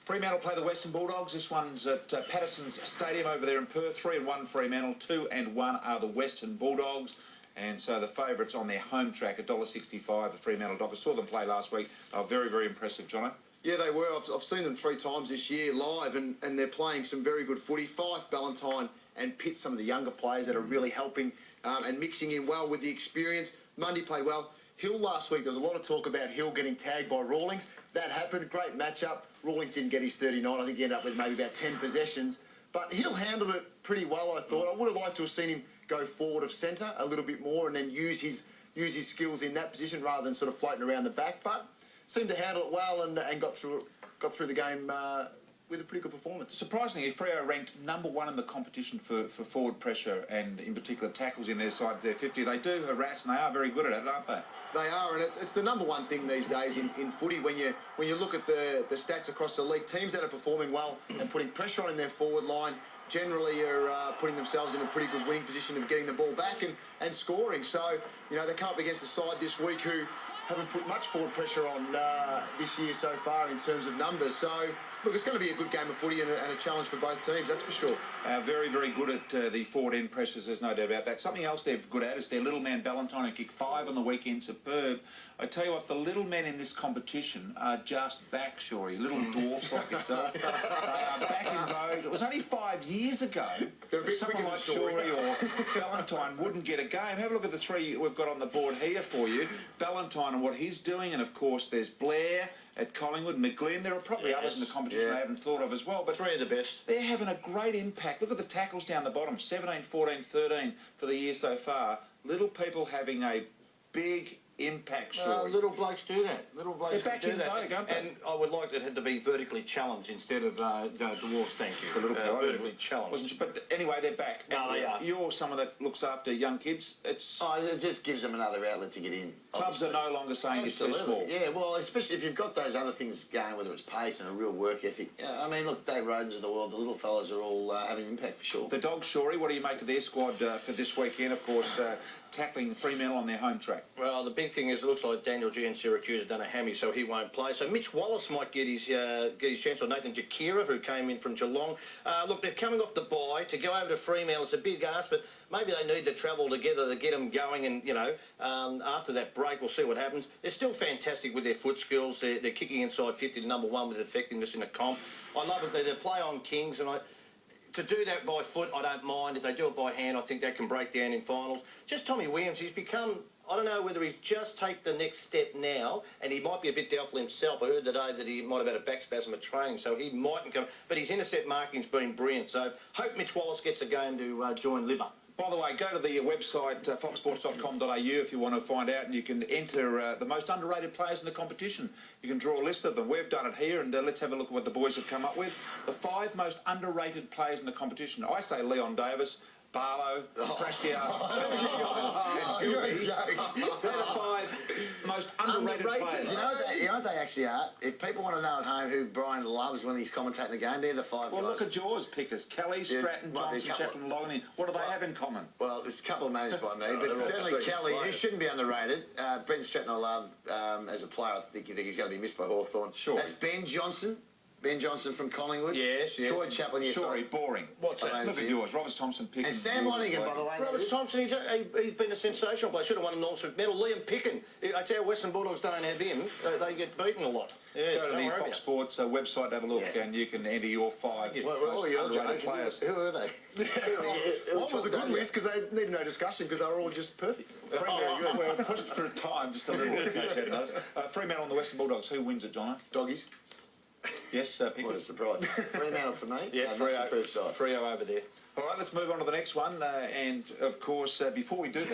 Fremantle play the Western Bulldogs. This one's at Patterson's Stadium over there in Perth. 3-1 Fremantle, 2-1 are the Western Bulldogs. And so the favourites on their home track, $1.65, the Fremantle Dockers. Saw them play last week. They were very, very impressive, Jono. Yeah, they were. I've seen them 3 times this year live, and they're playing some very good footy. Fife, Ballantyne and Pitt, some of the younger players that are really helping and mixing in well with the experience. Mundy played well. Hill last week, there was a lot of talk about Hill getting tagged by Rawlings. That happened. Great matchup. Rawlings didn't get his 39. I think he ended up with maybe about 10 possessions. But Hill handled it pretty well, I thought. I would have liked to have seen him go forward of centre a little bit more and then use his skills in that position rather than sort of floating around the back. But seemed to handle it well and got through the game with a pretty good performance. Surprisingly, Freo ranked #1 in the competition for forward pressure and in particular tackles in their side, their 50. They do harass and they are very good at it, aren't they? They are, and it's the #1 thing these days in footy when you look at the stats across the league. Teams that are performing well and putting pressure on in their forward line generally are putting themselves in a pretty good winning position of getting the ball back and scoring. So, you know, they come up against a side this week who haven't put much forward pressure on this year so far in terms of numbers. So, look, it's going to be a good game of footy and a challenge for both teams, that's for sure. Very, very good at the forward end pressures, there's no doubt about that. Something else they're good at is their little man Ballantyne, who kicked 5 on the weekend, superb. I tell you what, the little men in this competition are just back, Shorey, little dwarfs like yourself. They are back in vogue. It was only 5 years ago that someone like Shorey or Ballantyne wouldn't get a game. Have a look at the 3 we've got on the board here for you. Ballantyne and what he's doing, and of course there's Blair at Collingwood, McGlynn. There are probably others in the competition I haven't thought of as well. But 3 of the best. They're having a great impact. Look at the tackles down the bottom, 17, 14, 13 for the year so far. Little people having a big impact, Shorey. Little blokes do that. Little blokes do that. Vogue, aren't they? And I would like it to be vertically challenged instead of dwarfs, thank you. The little vertically challenged. But anyway, they're back. No, they are. You're someone that looks after young kids. It just gives them another outlet to get in. Clubs are no longer saying it's too small. Yeah, well, especially if you've got those other things going, whether it's pace and a real work ethic. I mean, look, Dave Rodens of the world, the little fellas are all having an impact for sure. The Dogs, Shorey, what do you make of their squad for this weekend? Of course, tackling Fremantle on their home track. Well, the big thing is it looks like Daniel G in Syracuse has done a hammy, so he won't play. So Mitch Wallace might get his chance, or Nathan Jakira, who came in from Geelong. Look, they're coming off the bye to go over to Fremantle. It's a big ask, but maybe they need to travel together to get them going. And, you know, after that break, we'll see what happens. They're still fantastic with their foot skills. They're kicking inside 50 to #1 with effectiveness in the comp. I love it. They play on Kings, and to do that by foot, I don't mind. If they do it by hand, I think that can break down in finals. Just Tommy Williams, he's become, I don't know whether he's just take the next step now, and he might be a bit doubtful himself. I heard today that he might have had a back spasm of training, so he mightn't come. But his intercept marking's been brilliant, so hope Mitch Wallace gets a game to join Libba. By the way, go to the website, foxsports.com.au, if you want to find out, and you can enter the most underrated players in the competition. You can draw a list of them. We've done it here, and let's have a look at what the boys have come up with. The 5 most underrated players in the competition. I say Leon Davis, Barlow, Prashtia. You're a joke. They're the 5 most underrated players. You know what they actually are? If people want to know at home who Brian loves when he's commentating the game, they're the 5 Well, guys. look at yours pickers. Kelly, Stratton, Johnson, Chaplin, Logan. What do they have in common? Well, there's a couple managed by me, but certainly Kelly, who shouldn't be underrated. Brent Stratton I love as a player. I think he's going to be missed by Hawthorn. Sure. That's Ben Johnson. Ben Johnson from Collingwood. Yes. Troy Chaplin, yes. Sorry, boring. What's that? Look at yours. Roberts Thompson, Picken. And Sam Lonigan, by the way. Roberts Thompson, he's been a sensational player. Should have won a Norm Smith medal. Liam Picken. I tell you, Western Bulldogs don't have him. They get beaten a lot. Yes, go to the Fox Sports website, have a look, and you can enter your 5 underrated players. Who are they? One was a good list because they need no discussion because they were all just perfect. Very good. We're pushed for time, just a little bit, Coach Ed does. Fremantle and the Western Bulldogs. Who wins it, Jono? Doggies. Yes, What a Pickers. surprise. Fremantle for me. Yeah, Freo over there. All right, let's move on to the next one. And, of course, before we do that...